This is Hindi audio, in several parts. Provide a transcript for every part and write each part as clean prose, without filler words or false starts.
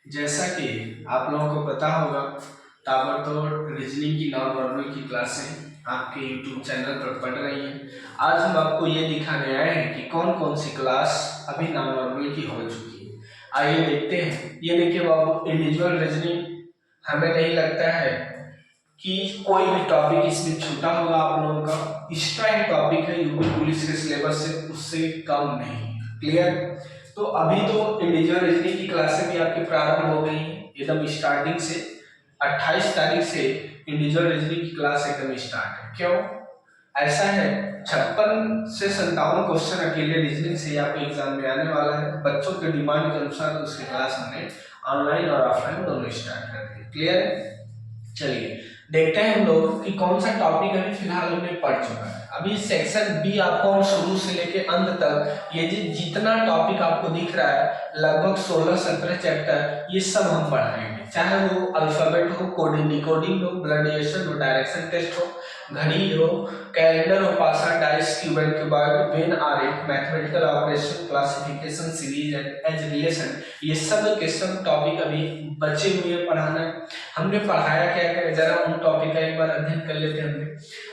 जैसा कि आप लोगों को पता होगा, ताबड़तोड़ रीजनिंग की नॉन वर्बल की क्लासें आपके यूट्यूब चैनल पर पढ़ रही हैं। आज हम आपको ये दिखाने आए हैं कि कौन कौन सी क्लास अभी नॉन वर्बल की हो चुकी है। आइए देखते हैं। ये देखिए बाबू, इंडिविजुअल रीजनिंग। हमें नहीं लगता है कि कोई भी टॉपिक इसमें छूटा होगा आप लोगों का। एक्स्ट्रा एक टॉपिक है यूपी पुलिस के सिलेबस से, उससे कम नहीं। क्लियर? तो अभी तो इंडिविजुअल रीजनिंग की क्लासें भी आपकी प्रारंभ हो गई हैं एकदम स्टार्टिंग से। 28 तारीख से इंडिविजुअल रीजनिंग की क्लास एकदम स्टार्ट है। क्यों ऐसा है? 56 से 57 क्वेश्चन अकेले रीजनिंग से आपके एग्जाम में आने वाला है। बच्चों के डिमांड के अनुसार उसकी क्लास हमने ऑनलाइन और ऑफलाइन दोनों स्टार्ट कर दी। क्लियर है? चलिए देखते हैं हम लोग कि कौन सा टॉपिक अभी फिलहाल हमने पढ़ चुका है। अभी सेक्शन बी आपको हम शुरू से लेके अंत तक ये जितना टॉपिक आपको दिख रहा है, लगभग 16-17 चैप्टर, ये सब हम पढ़ाएंगे। चाहे वो अल्फाबेट हो, कोडिंग डिकोडिंग हो, ब्लडिएशन हो, डायरेक्शन टेस्ट हो, घड़ी हो, कैलेंडर हो, पासा, dice, cube and cuboid, Venn, आरेख, mathematical operation, classification, series and age relation, ये सब के सब टॉपिक अभी बचे हुए पढ़ाना है। हमने पढ़ाया क्या क्या, जरा उन टॉपिक का एक बार अध्ययन कर लेते हैं। हमने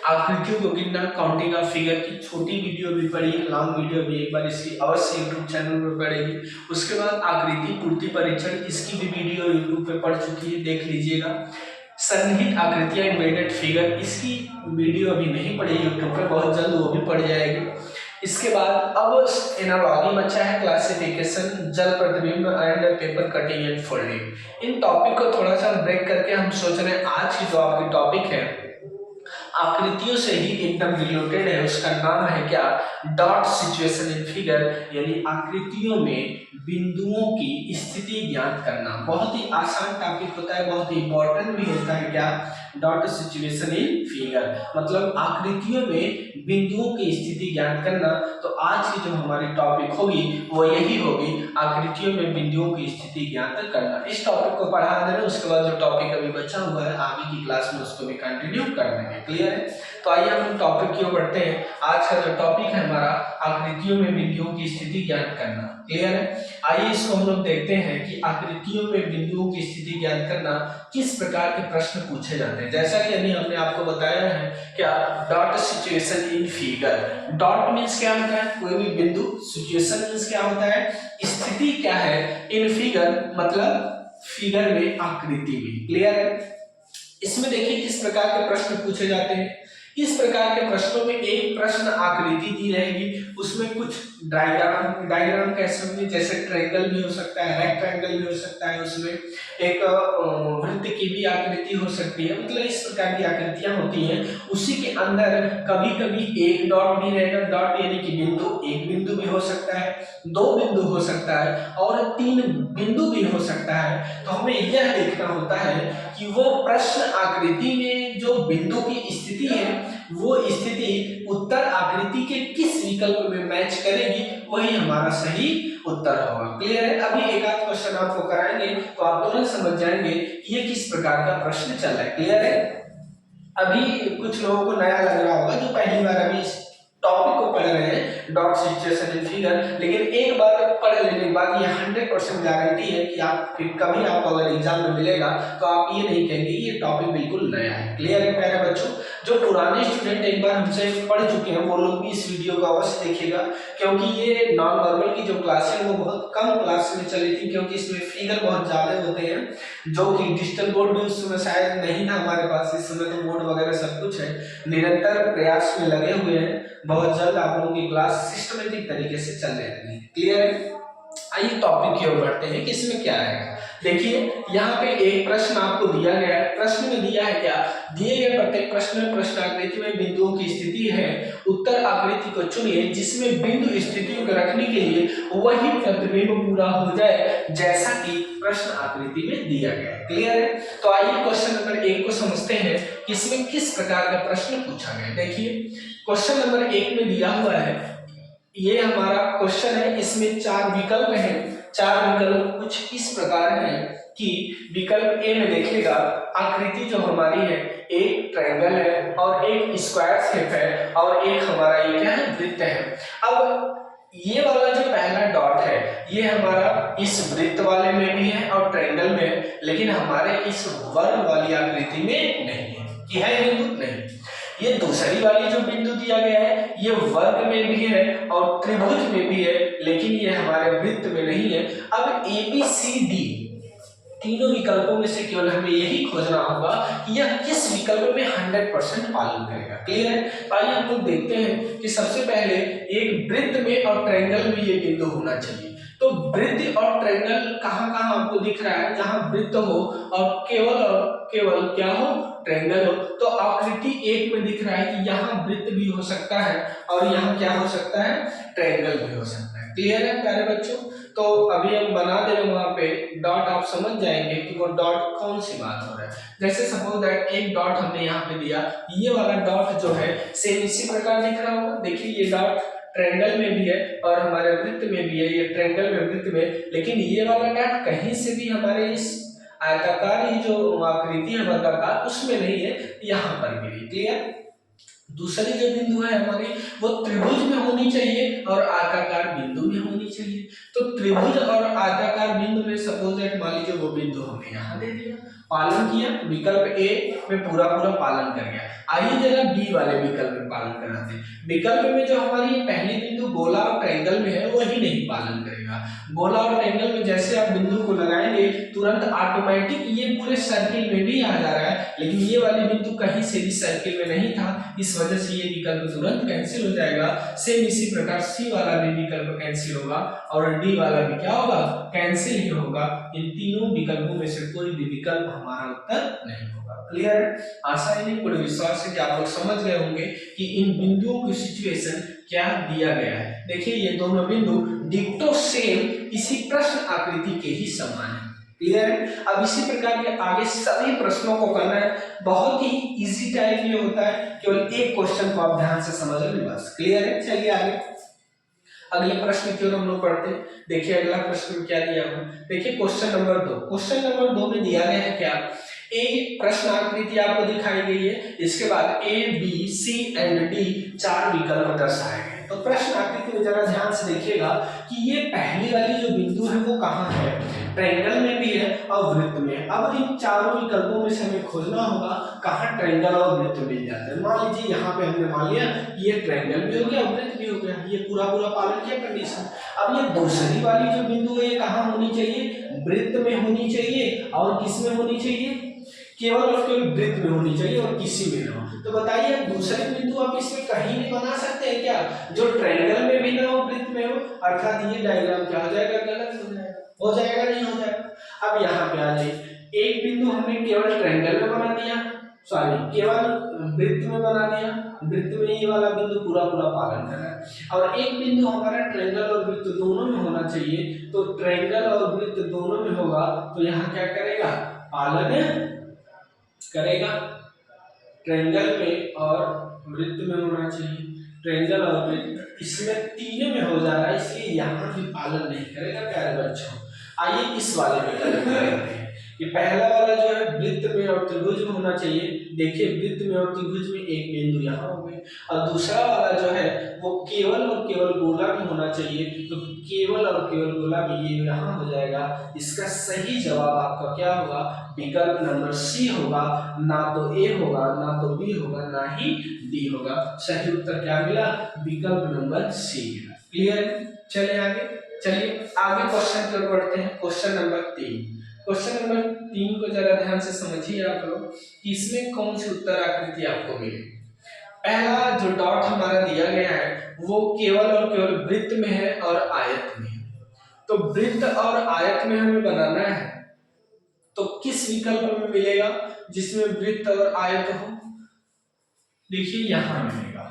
आकृतियों को गिनना, काउंटिंग ऑफ फिगर की छोटी वीडियो भी पढ़ी है, लॉन्ग वीडियो भी एक बार इसकी अवश्य यूट्यूब चैनल पर पढ़ेगी। उसके बाद आकृति पूर्ति परीक्षण, इसकी भी वीडियो यूट्यूब पे पढ़ चुकी है, देख लीजिएगा। सन्निहित आकृतियां, इन्वेडेड फिगर, इसकी वीडियो अभी नहीं पड़ी यूट्यूब पे, बहुत जल्द वो भी पड़ जाएगी। इसके बाद अब एनालॉजी बचा है, क्लासिफिकेशन, जल प्रतिबिंब and paper cutting and folding. In topic को थोड़ा सा ब्रेक करके हम सोच रहे हैं आज की जो आपकी टॉपिक है आकृतियों से ही एकदम रिलेटेड है। उसका नाम है क्या? डॉट सिचुएशन इन फिगर, यानी आकृतियों में बिंदुओं की स्थिति ज्ञात करना। बहुत ही आसान टॉपिक होता है, बहुत ही इंपॉर्टेंट भी होता है। क्या? डॉट सिचुएशन इन फिगर मतलब आकृतियों में बिंदुओं की स्थिति ज्ञात करना। तो आज की जो हमारी टॉपिक होगी वो यही होगी, आकृतियों में बिंदुओं की स्थिति ज्ञात करना। इस टॉपिक को पढ़ा देना, उसके बाद जो टॉपिक अभी बचा हुआ है आगे की क्लास में उसको भी कंटिन्यू कर देंगे। क्लियर है? तो आइए हम टॉपिक की ओर बढ़ते हैं। आज का जो टॉपिक है हमारा, आकृतियों में बिंदुओं की स्थिति ज्ञात करना। क्लियर है? आइए इसको हम लोग देखते हैं कि आकृतियों में बिंदुओं की स्थिति ज्ञात करना किस प्रकार के प्रश्न पूछे जाते हैं। जैसा कि अभी हमने आपको बताया है, क्या? Dot situation in figure. Dot means क्या होता है? कोई भी बिंदु। सिचुएशन मीन्स क्या होता है? स्थिति क्या है? इन फिगर मतलब फिगर में, आकृति में। क्लियर है? इसमें देखिए किस प्रकार के प्रश्न पूछे जाते हैं। इस प्रकार के प्रश्नों में एक प्रश्न आकृति दी रहेगी, उसमें कुछ डायग्राम कह सकते हैं, जैसे ट्रायंगल भी हो सकता है, रेक्टेंगल भी हो सकता है, उसमें एक वृत्त की भी आकृति हो सकती है। मतलब इस प्रकार की आकृतियां होती हैं। उसी के अंदर कभी कभी एक डॉट भी रहेगा। डॉट यानी कि बिंदु, एक बिंदु भी हो सकता है, दो बिंदु हो सकता है और तीन बिंदु भी हो सकता है। तो हमें यह देखना होता है कि वो प्रश्न आकृति में जो बिंदु की स्थिति है, वो स्थिति उत्तर आकृति के किस विकल्प में मैच करेगी, वही हमारा सही उत्तर होगा। क्लियर है? अभी एक आध क्वेश्चन आपको कराएंगे तो आप तुरंत समझ जाएंगे कि ये किस प्रकार का प्रश्न चल रहा है। क्लियर है? अभी कुछ लोगों को नया लग रहा होगा जो पहली बार अभी इस टॉपिक को पढ़ रहे हैं, डॉट सिचुएशन इन फिगर, लेकिन एक बार पढ़ लेने के बाद ये 100% गारंटी है कि आप फिर कभी आपको अगर एग्जाम में मिलेगा तो आप ये नहीं कहेंगे ये टॉपिक बिल्कुल नया है। क्लियर है प्यारे बच्चों? जो पुराने स्टूडेंट एक बार हमसे पढ़ चुके हैं वो लोग भी इस वीडियो को अवश्य देखिएगा, क्योंकि ये नॉन वर्बल की जो क्लास है वो बहुत कम क्लास में चली थी, क्योंकि इसमें फिगर बहुत ज्यादा होते हैं, जो कि डिजिटल बोर्ड भी उस समय शायद नहीं था हमारे पास। इस समय तो बोर्ड वगैरह सब कुछ है। निरंतर प्रयास में लगे हुए हैं, बहुत जल्द आप लोगों की क्लास सिस्टमेटिक तरीके से चलने लगी है। क्लियर है? आइए टॉपिक की ओर बढ़ते हैं कि इसमें क्या है। देखिए यहाँ पे एक प्रश्न आपको दिया गया है। प्रश्न में दिया है क्या? दिए गए प्रत्येक प्रश्न में प्रश्न आकृति में बिंदुओं की स्थिति है। उत्तर आकृति को चुनिए जिसमें बिंदु स्थितियों को रखने के लिए वही प्रतिबिंब पूरा हो जाए जैसा कि प्रश्न आकृति में दिया गया है। क्लियर है? तो आइए क्वेश्चन नंबर 1 को समझते हैं कि इसमें किस प्रकार का प्रश्न पूछा गया। देखिए क्वेश्चन नंबर 1 में दिया हुआ है, ये हमारा क्वेश्चन है, इसमें 4 विकल्प हैं। 4 विकल्प कुछ इस प्रकार हैं कि विकल्प ए में देखिएगा, आकृति जो हमारी है एक ट्रायंगल है और एक स्क्वायर शेप है और एक हमारा ये क्या है? वृत्त है। अब ये वाला जो पहला डॉट है ये हमारा इस वृत्त वाले में भी है और ट्रायंगल में है, लेकिन हमारे इस वर्ग वाली आकृति में नहीं है। कि है बिंदु नहीं। ये दूसरी वाली जो बिंदु दिया गया है ये वर्ग में भी है और त्रिभुज में भी है, लेकिन ये हमारे वृत्त में नहीं है। अब ए बी सी डी तीनों विकल्पों में से केवल हमें यही खोजना होगा कि यह किस विकल्प में 100% पालन करेगा। क्लियर है? तो आइए हम लोग देखते हैं कि सबसे पहले एक वृत्त में और ट्रायंगल में ये बिंदु होना चाहिए। तो वृत्त और ट्रायंगल कहाँ कहाँ आपको दिख रहा है? जहां वृत्त हो और केवल क्या हो? ट्रायंगल हो। तो आकृति 1 में दिख रहा है कि यहाँ वृत्त भी हो सकता है और यहाँ क्या हो सकता है? ट्रायंगल भी हो सकता है। क्लियर है प्यारे बच्चों? तो अभी हम बना दे रहे वहां पे डॉट, आप समझ जाएंगे कि वो डॉट कौन सी बात हो रहा है। जैसे सपोज दैट एक डॉट हमने यहाँ पे दिया, ये वाला डॉट जो है सेम इसी प्रकार दिख रहा होगा। देखिए ये डॉट ट्रायंगल में भी है और हमारे वृत्त में भी है, ये ट्रायंगल में वृत्त में, लेकिन ये वाला डॉट कहीं से भी हमारे इस आयताकार ही जो आकृति है वर्गाकार उसमें नहीं है, यहाँ पर भी नहीं। क्लियर? दूसरी जो बिंदु है हमारी वो त्रिभुज में होनी चाहिए और आयताकार बिंदु में होनी चाहिए। तो त्रिभुज और आयताकार बिंदु में सपोज दैट मान लीजिए वो बिंदु हमने यहाँ दे दिया, पालन किया, विकल्प ए में पूरा पालन कर गया। आइए जरा बी वाले विकल्प में पालन कराते हैं। विकल्प में जो हमारी पहली बिंदु गोला और ट्रायंगल में है वही नहीं पालन करेगा। गोला और ट्रायंगल में जैसे आप बिंदु को लगाएंगे तुरंत ऑटोमेटिक ये पूरे सर्किल में भी आ जा रहा है, लेकिन ये वाली बिंदु कहीं से भी सर्किल में नहीं था, इस वजह से ये विकल्प तुरंत कैंसिल हो जाएगा। सेम इसी प्रकार सी वाला भी विकल्प कैंसिल होगा और डी वाला भी क्या होगा? कैंसिल ही होगा। इन तीनों विकल्पों में से कोई भी विकल्प हमारा उत्तर नहीं होगा। क्लियर है? आशा है पूरे विश्वास है कि आप लोग समझ गए होंगे कि इन बिंदुओं की सिचुएशन क्या दिया गया है। देखिए ये दोनों बिंदु डिक्टो सेम इसी प्रश्न आकृति के ही समान है। क्लियर है? अब इसी प्रकार के आगे सभी प्रश्नों को करना है, बहुत ही इजी टाइप ये होता है, केवल एक क्वेश्चन को आप ध्यान से समझ लो बस। क्लियर है? चलिए आगे अगले प्रश्न की ओर हम लोग पढ़ते हैं। देखिए अगला प्रश्न क्या दिया है। देखिए क्वेश्चन नंबर 2। क्वेश्चन नंबर 2 में दिया गया है क्या? ए प्रश्न आकृति आपको दिखाई गई है, इसके बाद A B C and D 4 विकल्प दर्शाए गए। तो प्रश्न आकृति में जरा ध्यान से देखिएगा कि ये पहली वाली जो बिंदु है वो कहाँ है? ट्रायंगल में भी है और वृत्त में। अब इन चारों विकल्पों में से हमें खोजना होगा कहाँ ट्रायंगल और वृत्त मिल जाते हैं। मान लीजिए यहाँ पे हमने मान लिया ये ट्रायंगल भी हो गया वृत्त भी हो गया, ये पूरा पालन किया कंडीशन। अब ये दूसरी वाली जो बिंदु है ये कहाँ होनी चाहिए? वृत्त में होनी चाहिए और किस में होनी चाहिए? केवल और केवल वृत्त में होनी चाहिए और किसी में ना हो। तो बताइए दूसरी बिंदु आप इसमें कहीं भी बना सकते हैं क्या? जो ट्रायंगल में भी ना हो वृत्त में हो, अर्थात ये डायग्राम क्या हो जाएगा? गलत हो जाएगा। हो जाएगा नहीं हो जाएगा? अब यहाँ पे आ जाइए, एक बिंदु हमने केवल ट्रायंगल में बना दिया, सॉरी केवल वृत्त में बना दिया, वृत्त में ये वाला बिंदु पूरा पालन कर रहा है, और एक बिंदु हमारा ट्रायंगल और वृत्त दोनों में होना चाहिए। तो ट्रायंगल और वृत्त दोनों में होगा तो यहाँ क्या करेगा? पालन करेगा। ट्रायंगल में और वृत्त में होना चाहिए, ट्रायंगल और वृत्त इसमें तीनों में हो जा रहा है, इसलिए यहाँ भी पालन नहीं करेगा प्यारे बच्चों। आइए इस वाले में करते हैं। ये पहला वाला जो है वृत्त में और त्रिभुज में होना चाहिए। देखिए वृत्त में और त्रिभुज में एक बिंदु यहाँ हो गए, और दूसरा वाला जो है वो केवल और केवल गोला में होना चाहिए। तो केवल और केवल गोला में ये यहाँ हो जाएगा। इसका सही जवाब आपका क्या होगा? विकल्प नंबर सी होगा। ना तो ए होगा, ना तो बी होगा, ना ही डी होगा। सही उत्तर क्या मिला? विकल्प नंबर सी मिला। क्लियर? चलिए आगे क्वेश्चन की ओर बढ़ते हैं। Question number 3। क्वेश्चन नंबर 3 को जरा ध्यान से समझिए आप लोग कि इसमें कौन सी उत्तर आकृति आपको मिले। पहला जो डॉट हमारा दिया गया है वो केवल और केवल वृत्त में है और आयत में है। तो वृत्त और आयत में हमें बनाना है, तो किस विकल्प में मिलेगा जिसमें वृत्त और आयत हो? देखिए यहाँ मिलेगा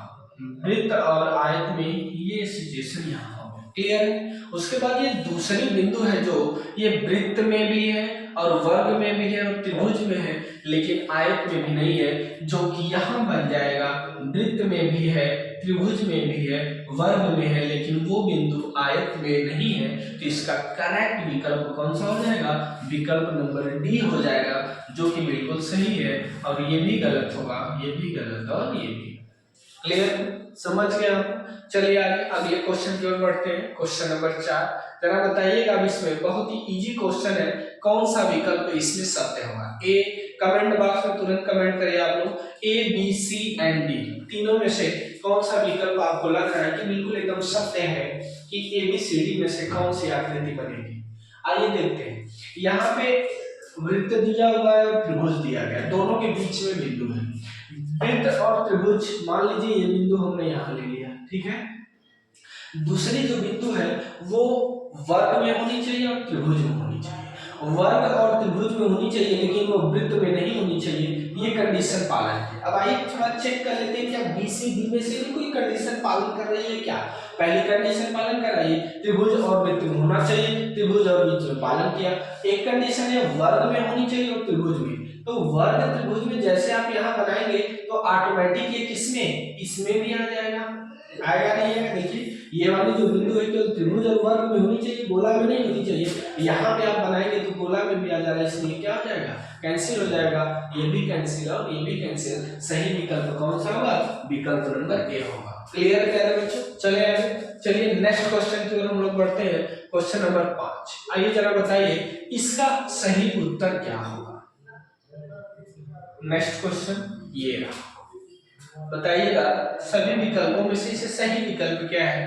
वृत्त और आयत में, ये सिचुएशन यहाँ होगा। क्लियर है? उसके बाद ये दूसरी बिंदु है जो ये वृत्त में भी है और वर्ग में भी है और त्रिभुज में है, लेकिन आयत में भी नहीं है, जो कि यहाँ बन जाएगा। वृत्त में भी है, त्रिभुज में भी है, वर्ग में है, लेकिन वो बिंदु आयत में नहीं है। तो इसका करेक्ट विकल्प कौन सा हो जाएगा? विकल्प नंबर डी हो जाएगा, जो कि बिल्कुल सही है। और ये भी गलत होगा, ये भी गलत और ये भी। क्लियर, समझ गए आप। चलिए आगे अगले क्वेश्चन की ओर बढ़ते हैं। क्वेश्चन नंबर 4, जरा बताइएगा। अब इसमें बहुत ही इजी क्वेश्चन है, कौन सा विकल्प इसमें सत्य होगा। ए, कमेंट बॉक्स में तुरंत कमेंट करिए आप लोग, A B C and D तीनों में से कौन सा विकल्प आपको लग रहा है कि बिल्कुल एकदम सत्य है कि ए बी सी डी में से कौन सी आकृति बनेगी। आइए देखते हैं। यहाँ पे वृत्त दिया हुआ है और त्रिभुज दिया गया है, दोनों के बीच में बिंदु है। वृत्त और त्रिभुज, मान लीजिए ये बिंदु हमने यहाँ ले लिया, ठीक है। दूसरी जो बिंदु है वो वर्ग में होनी चाहिए और त्रिभुज में होनी चाहिए। वर्ग और त्रिभुज में होनी चाहिए लेकिन वो वृत्त में नहीं होनी चाहिए, ये कंडीशन पालन है। अब आइए थोड़ा चेक कर लेते हैं, क्या बी सी डी में से भी कोई कंडीशन पालन कर रही है क्या। पहली कंडीशन पालन कर रही है, त्रिभुज और वृत्त में होना चाहिए, त्रिभुज और बीच में पालन किया। एक कंडीशन है वर्ग में होनी चाहिए और त्रिभुज में, तो वर्ग त्रिभुज में जैसे आप यहाँ बनाएंगे तो ऑटोमेटिक ये किसमें, इसमें भी आ जाएगा, आएगा नहीं आएगा। देखिए ये वाली जो बिंदु है केवल त्रिभुज और वर्ग में होनी चाहिए, गोला में नहीं होनी चाहिए। यहाँ पे आप बनाएंगे तो गोला में भी आ जा रहा है, इसलिए क्या हो जाएगा, कैंसिल हो जाएगा। ये भी कैंसिल और ये भी कैंसिल। सही विकल्प कौन सा होगा, विकल्प नंबर ए होगा। क्लियर कह रहे बच्चों। चले आगे, चलिए नेक्स्ट क्वेश्चन की ओर हम लोग बढ़ते हैं। क्वेश्चन नंबर 5, आइए जरा बताइए इसका सही उत्तर क्या होगा। नेक्स्ट क्वेश्चन ये रहा, बताइएगा सभी विकल्पों में से इसे सही विकल्प क्या है।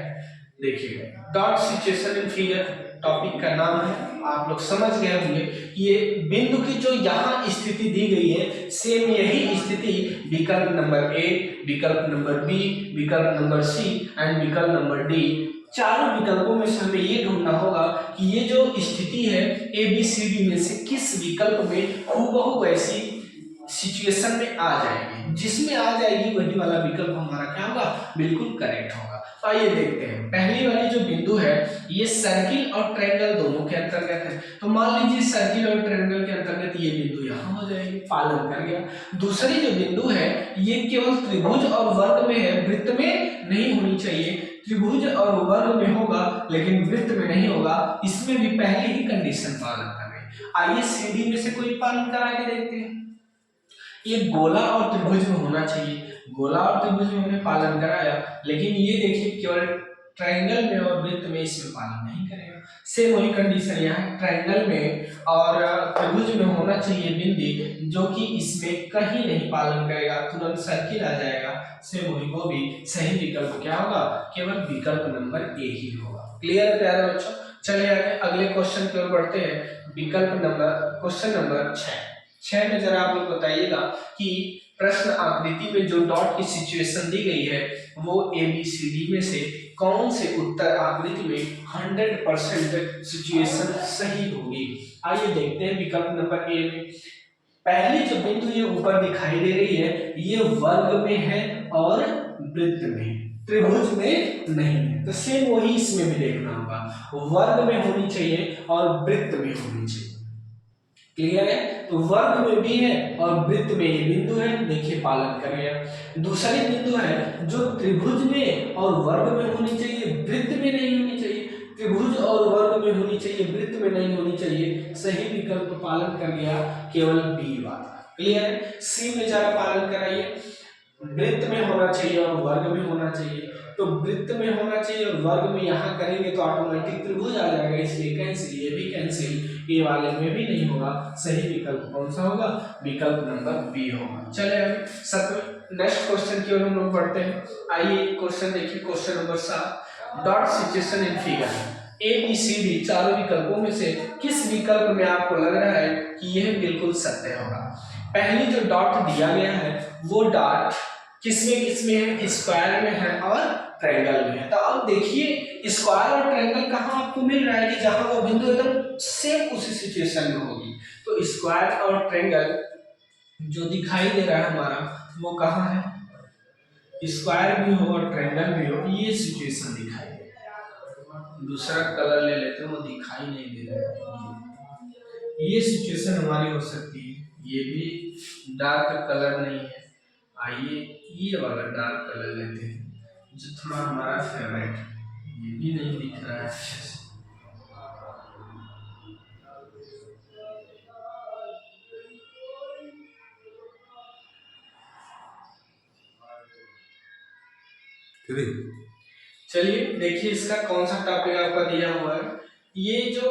देखिए dot situation in figure topic का नाम है, आप लोग समझ गए होंगे। ये बिंदु की जो यहाँ स्थिति दी गई है सेम यही स्थिति विकल्प नंबर ए, विकल्प नंबर बी, विकल्प नंबर सी एंड विकल्प नंबर डी, चारों विकल्पों में से हमें ये ढूंढना होगा कि ये जो स्थिति है ए बी सी डी में से किस विकल्प में हूबहू वैसी सिचुएशन में आ जाएगी। जिसमें आ जाएगी वही वाला विकल्प हमारा क्या होगा, बिल्कुल करेक्ट होगा। तो आइए देखते हैं, पहली वाली जो बिंदु है ये सर्किल और ट्रायंगल दोनों के अंतर्गत है, तो मान लीजिए सर्किल और ट्रायंगल के अंतर्गत ये बिंदु यहाँ हो जाएगी, पालन कर गया। दूसरी जो बिंदु है ये केवल त्रिभुज और वर्ग में है, वृत्त में नहीं होनी चाहिए। त्रिभुज और वर्ग में होगा लेकिन वृत्त में नहीं होगा, इसमें भी पहले ही कंडीशन पालन कर गए। आइए सीडी में से कोई पालन करा के देखते हैं। ये गोला और त्रिभुज में होना चाहिए, गोला और त्रिभुज में हमने पालन कराया, लेकिन ये देखिए केवल ट्रायंगल में और वृत्त में इसमें पालन नहीं करेगा। सेम वही कंडीशन यहाँ ट्रायंगल में और त्रिभुज में होना चाहिए बिंदु, जो कि इसमें कहीं नहीं पालन करेगा, तुरंत सर्किल आ जाएगा। सेम वही, वो भी सही विकल्प क्या होगा, केवल विकल्प नंबर ए ही होगा। क्लियर प्यारे बच्चों। चलिए आगे अगले क्वेश्चन की ओर बढ़ते हैं। विकल्प नंबर क्वेश्चन नंबर 6 में जरा आप लोग बताइएगा कि प्रश्न आकृति में जो डॉट की सिचुएशन दी गई है वो ए बी सी डी में से कौन से उत्तर आकृति में 100% सिचुएशन सही होगी। आइए देखते हैं विकल्प नंबर ए में। पहली जो बिंदु ये ऊपर दिखाई दे रही है ये वर्ग में है और वृत्त में, त्रिभुज में नहीं है। तो सेम वही इसमें भी देखना होगा, वर्ग में होनी चाहिए और वृत्त में होनी चाहिए। क्लियर है, तो वर्ग में भी है और वृत्त में ये बिंदु है, देखिए पालन कर गया। दूसरी बिंदु है जो त्रिभुज में और वर्ग में होनी चाहिए, वृत्त में नहीं होनी चाहिए। त्रिभुज और वर्ग में होनी चाहिए, वृत्त में नहीं होनी चाहिए। सही विकल्प पालन कर गया केवल बी वाला। क्लियर है, सी में जरा पालन कराइए, वृत्त में होना चाहिए और वर्ग में होना चाहिए। तो वृत्त में होना चाहिए और वर्ग में यहाँ करेंगे तो ऑटोमेटिक त्रिभुज आ जाएगा, इसलिए कैंसिल, ये भी कैंसिल, ये वाले में भी नहीं होगा। सही विकल्प कौन सा होगा, विकल्प नंबर बी होगा। चले अभी नेक्स्ट क्वेश्चन की ओर हम लोग बढ़ते हैं। आइए क्वेश्चन देखिए, question number 7, dot situation in figure A B C D चारों विकल्पों में से किस विकल्प में आपको लग रहा है कि यह बिल्कुल सत्य होगा। पहली जो डॉट दिया गया है वो डॉट किसमें किसमें है, स्क्वायर में है और ट्रायंगल में है। तो अब देखिए स्क्वायर और ट्रायंगल कहाँ आपको मिल रहा है कि जहां वो बिंदु एकदम सेम उसी सिचुएशन में होगी। तो स्क्वायर और ट्रायंगल जो दिखाई दे रहा है हमारा वो कहाँ है, स्क्वायर भी हो और ट्रायंगल भी हो, ये सिचुएशन दिखाई दे रहा है। दूसरा कलर ले लेते हैं, वो दिखाई नहीं दे रहा है। ये सिचुएशन हमारी हो सकती है, ये भी डार्क कलर नहीं है। आइए ये वाला डार्क कलर लेते हैं जो थोड़ा हमारा फेवरेट है, ये भी नहीं दिख रहा है अच्छे से। चलिए देखिए इसका कौन सा टॉपिक आपका दिया हुआ है। ये जो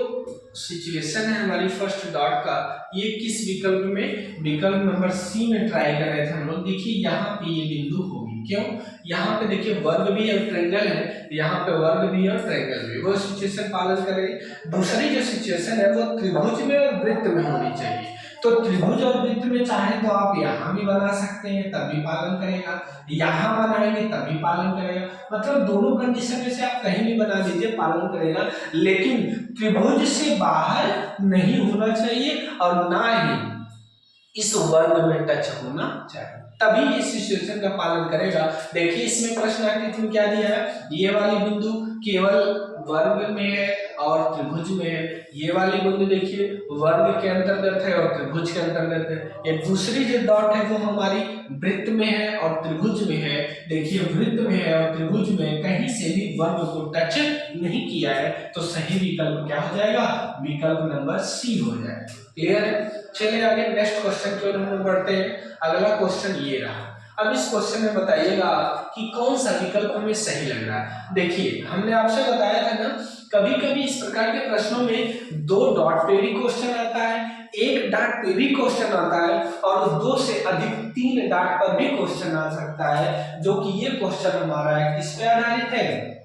सिचुएशन है हमारी फर्स्ट डॉट का, ये किस विकल्प में, विकल्प नंबर सी में ट्राई कर रहे थे हम लोग। देखिए यहाँ पे ये बिंदु होगी, क्यों, यहाँ पे देखिए वर्ग भी और ट्रायंगल है, यहाँ पे वर्ग भी और ट्रायंगल भी, वो सिचुएशन पालन करेगी। दूसरी जो सिचुएशन है वो त्रिभुज में और वृत्त में होनी चाहिए। तो त्रिभुज और वृत्त में चाहे तो आप यहाँ भी बना सकते हैं तब भी पालन करेगा, यहाँ बनाएंगे तब भी पालन करेगा, मतलब दोनों कंडीशन में से आप कहीं भी बना दीजिए पालन करेगा। लेकिन त्रिभुज से बाहर नहीं होना चाहिए और ना ही इस वर्ग में टच होना चाहिए, तभी इस सिचुएशन का पालन करेगा। देखिए इसमें प्रश्न आकृति में क्या दिया है, ये वाली बिंदु केवल वर्ग में है और त्रिभुज में है, ये वाली बिंदु देखिए वर्ग के अंतर्गत है और त्रिभुज के अंतर्गत है। ये दूसरी जो डॉट है वो हमारी वृत्त में है और त्रिभुज में है। देखिए वृत्त में है और त्रिभुज में कहीं से भी वर्ग को टच नहीं किया है, तो सही विकल्प क्या हो जाएगा, विकल्प नंबर सी हो जाएगा। क्लियर है। चलिए आगे नेक्स्ट क्वेश्चन की ओर हम बढ़ते हैं। अगला क्वेश्चन ये रहा। अब इस क्वेश्चन में बताइएगा कि कौन सा विकल्प हमें सही लग रहा है। देखिए हमने आपसे बताया था ना, कभी कभी इस प्रकार के प्रश्नों में 2 डॉट पे भी क्वेश्चन आता है, 1 डॉट पे भी क्वेश्चन आता है और 2 से अधिक 3 डॉट पर भी क्वेश्चन आ सकता है। जो कि ये क्वेश्चन हमारा है किस पे आधारित है,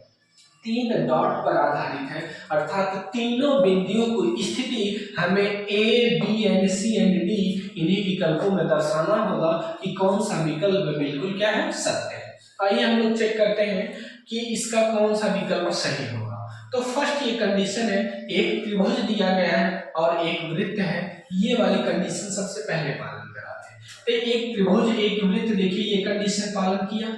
3 डॉट पर आधारित है, अर्थात तीनों बिंदुओं की स्थिति हमें A B and C and D इन्हीं विकल्पों में दर्शाना होगा कि कौन सा विकल्प बिल्कुल क्या है, सत्य है। आइए हम लोग चेक करते हैं कि इसका कौन सा विकल्प सही होगा। तो फर्स्ट ये कंडीशन है, एक त्रिभुज दिया गया है और एक वृत्त है, ये वाली कंडीशन सबसे पहले पालन कराते हैं। तो एक त्रिभुज एक वृत्त, देखिए ये कंडीशन पालन किया।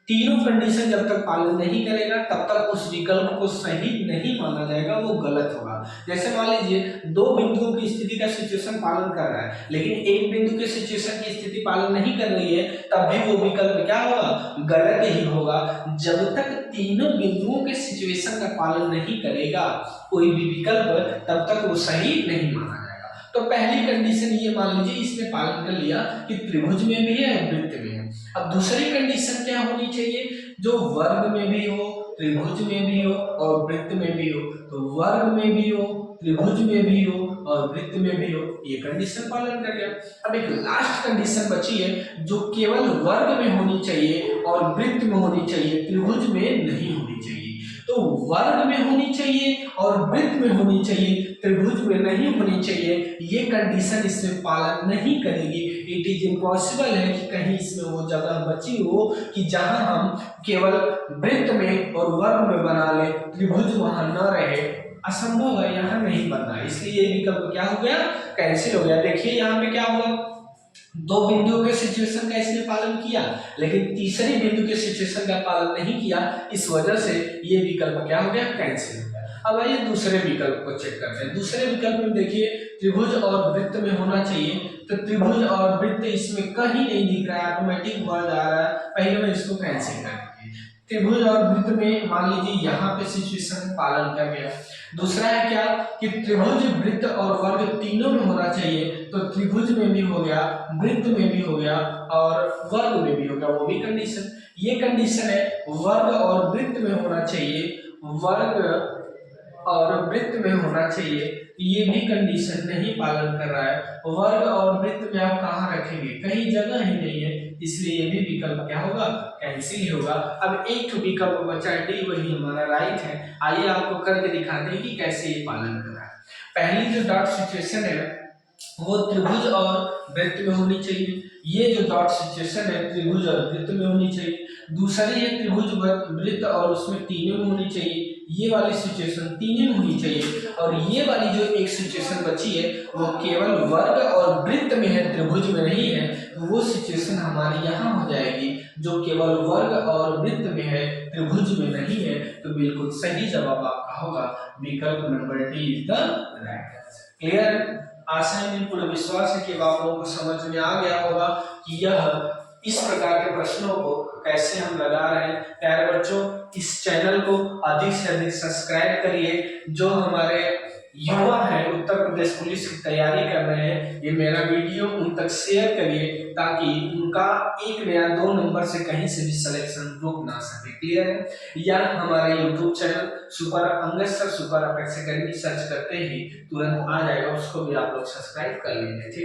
तीनों कंडीशन जब तक पालन नहीं करेगा तब तक उस विकल्प को सही नहीं माना जाएगा, वो गलत होगा। जैसे मान लीजिए 2 बिंदुओं की स्थिति का सिचुएशन पालन कर रहा है, लेकिन एक बिंदु के सिचुएशन की स्थिति पालन नहीं कर रही है, तब भी वो विकल्प क्या होगा, गलत ही होगा। जब तक तीनों बिंदुओं के सिचुएशन का पालन नहीं करेगा कोई भी विकल्प, तब तक वो सही नहीं माना जाएगा। तो पहली कंडीशन ये मान लीजिए इसने पालन कर लिया कि त्रिभुज में भी है वृत्त में है। अब दूसरी कंडीशन क्या होनी चाहिए, जो वर्ग में भी हो, त्रिभुज में भी हो और वृत्त में भी हो। तो वर्ग में भी हो, त्रिभुज में भी हो और वृत्त में भी हो, ये कंडीशन पालन कर गया। अब एक लास्ट कंडीशन बची है जो केवल वर्ग में होनी चाहिए और वृत्त में होनी चाहिए, त्रिभुज में नहीं होनी चाहिए। तो वर्ग में होनी चाहिए और वृत्त में होनी चाहिए, त्रिभुज में नहीं होनी चाहिए, ये कंडीशन इसमें पालन नहीं करेगी। इट इज इम्पॉसिबल है कि कहीं इसमें वो जगह बची हो कि जहां हम केवल वृत्त में और वर्ग में बना ले, त्रिभुज वहां न रहे, असंभव है, यहाँ नहीं बनना। इसलिए ये विकल्प क्या हो गया, कैंसिल हो गया। देखिए यहाँ पे क्या हुआ, 2 बिंदुओं के सिचुएशन का इसने पालन किया, लेकिन तीसरे बिंदु के सिचुएशन का पालन नहीं किया, इस वजह से ये विकल्प क्या हो गया, कैंसिल हो गया। अब आइए दूसरे विकल्प को चेक करते हैं। दूसरे विकल्प में देखिए त्रिभुज और वृत्त में होना चाहिए, तो त्रिभुज और वृत्त इसमें कहीं नहीं दिख रहा है, ऑटोमेटिक वर्ड आ रहा है, पहले में इसको कैंसिल कर दीजिए। त्रिभुज और वृत्त में मान लीजिए यहाँ पे सिचुएशन पालन कर गया। दूसरा है क्या कि त्रिभुज वृत्त और वर्ग तीनों में होना चाहिए, तो त्रिभुज में भी हो गया, वृत्त में भी हो गया और वर्ग में भी हो गया, वो भी कंडीशन। ये कंडीशन है वर्ग और वृत्त में होना चाहिए, वर्ग और वृत्त में होना चाहिए, ये भी कंडीशन नहीं पालन कर रहा है। वर्ग और वृत्त में आप कहाँ रखेंगे, कहीं जगह ही नहीं है, इसलिए ये भी विकल्प क्या होगा, कैंसिल ही होगा। अब एक विकल्प बचा है डी, वही हमारा राइट है। आइए आपको करके दिखाते हैं कि कैसे ये पालन कर रहा है। पहली जो डॉट सिचुएशन है वो त्रिभुज और वृत्त में होनी चाहिए, ये जो डॉट सिचुएशन है त्रिभुज और वृत्त में होनी चाहिए। दूसरी है त्रिभुज वृत्त और उसमें तीनों में होनी चाहिए, ये वाली सिचुएशन तीनों में होनी चाहिए। और ये वाली जो एक सिचुएशन बची है वो केवल वर्ग और वृत्त में है, त्रिभुज में नहीं है, तो वो सिचुएशन हमारी यहाँ हो जाएगी जो केवल वर्ग और वृत्त में है, त्रिभुज में नहीं है। तो बिल्कुल सही जवाब आपका होगा विकल्प number D is the right answer. Clear. आशा है, मुझे पूरा विश्वास है कि आप लोगों को समझ में आ गया होगा कि यह इस प्रकार के प्रश्नों को कैसे हम लगा रहे हैं। प्यारे बच्चों, इस चैनल को अधिक से अधिक सब्सक्राइब करिए। जो हमारे युवा हैं उत्तर प्रदेश प्रदेश पुलिस की तैयारी कर रहे हैं, ये मेरा वीडियो उन तक शेयर करिए ताकि उनका 1 या 2 नंबर से कहीं से भी सिलेक्शन रुक ना सके। क्लियर है? या हमारा YouTube channel super Angad sir super apex academy search करते ही तुरंत आ जाएगा, उसको भी आप लोग सब्सक्राइब कर लीजिए। ठीक।